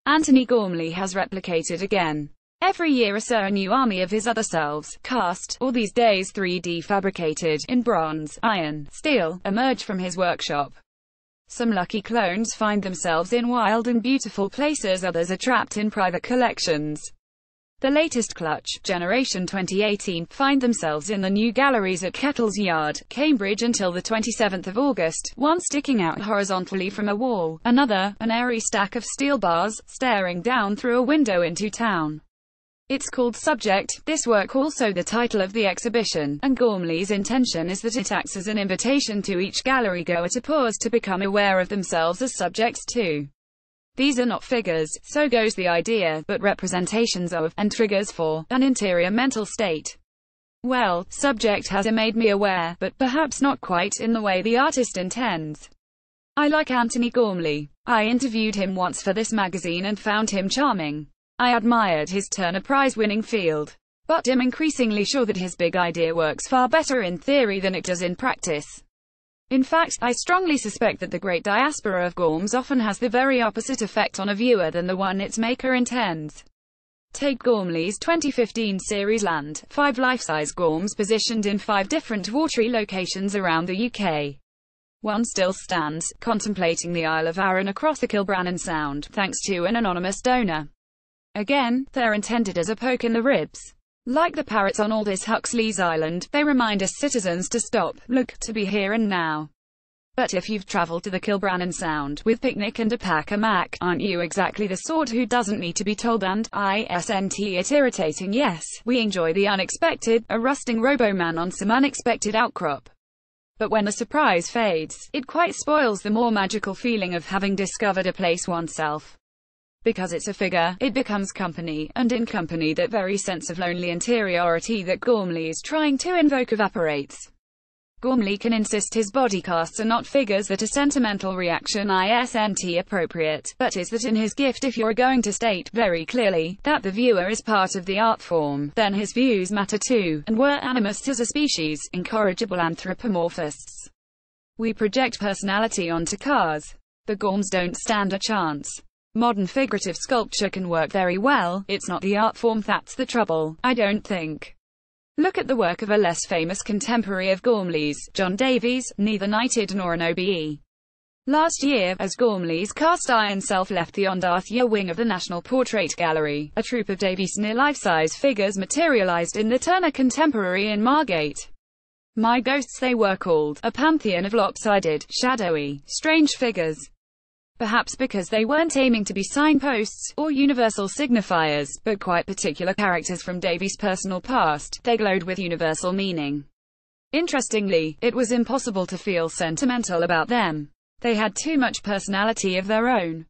Antony Gormley has replicated again. Every year a new army of his other selves, cast, or these days 3D fabricated, in bronze, iron, steel, emerge from his workshop. Some lucky clones find themselves in wild and beautiful places, others are trapped in private collections. The latest clutch, Generation 2018, find themselves in the new galleries at Kettle's Yard, Cambridge until the 27th of August, one sticking out horizontally from a wall, another, an airy stack of steel bars, staring down through a window into town. It's called Subject, this work also the title of the exhibition, and Gormley's intention is that it acts as an invitation to each gallery goer to pause to become aware of themselves as subjects too. These are not figures, so goes the idea, but representations of, and triggers for, an interior mental state. Well, Subject has made me aware, but perhaps not quite in the way the artist intends. I like Antony Gormley. I interviewed him once for this magazine and found him charming. I admired his Turner Prize-winning field, but am increasingly sure that his big idea works far better in theory than it does in practice. In fact, I strongly suspect that the great diaspora of Gorms often has the very opposite effect on a viewer than the one its maker intends. Take Gormley's 2015 series Land, 5 life-size Gorms positioned in 5 different watery locations around the UK. One still stands, contemplating the Isle of Arran across the Kilbrannan Sound, thanks to an anonymous donor. Again, they're intended as a poke in the ribs. Like the parrots on Aldous Huxley's Island, they remind us citizens to stop, look, to be here and now. But if you've travelled to the Kilbrannan Sound, with picnic and a pack a mac, aren't you exactly the sort who doesn't need to be told? And, isn't it irritating? Yes, we enjoy the unexpected, a rusting robo-man on some unexpected outcrop. But when the surprise fades, it quite spoils the more magical feeling of having discovered a place oneself. Because it's a figure, it becomes company, and in company that very sense of lonely interiority that Gormley is trying to invoke evaporates. Gormley can insist his body casts are not figures that a sentimental reaction isn't appropriate, but is that in his gift if you're going to state, very clearly, that the viewer is part of the art form, then his views matter too, and we're animists as a species, incorrigible anthropomorphists. We project personality onto cars. The Gorms don't stand a chance. Modern figurative sculpture can work very well, it's not the art form that's the trouble, I don't think. Look at the work of a less famous contemporary of Gormley's, John Davies, neither knighted nor an OBE. Last year, as Gormley's cast iron self left the Ondarthia wing of the National Portrait Gallery, a troupe of Davies' near-life-size figures materialized in the Turner Contemporary in Margate. My ghosts they were called, a pantheon of lopsided, shadowy, strange figures. Perhaps because they weren't aiming to be signposts, or universal signifiers, but quite particular characters from Davies' personal past, they glowed with universal meaning. Interestingly, it was impossible to feel sentimental about them. They had too much personality of their own.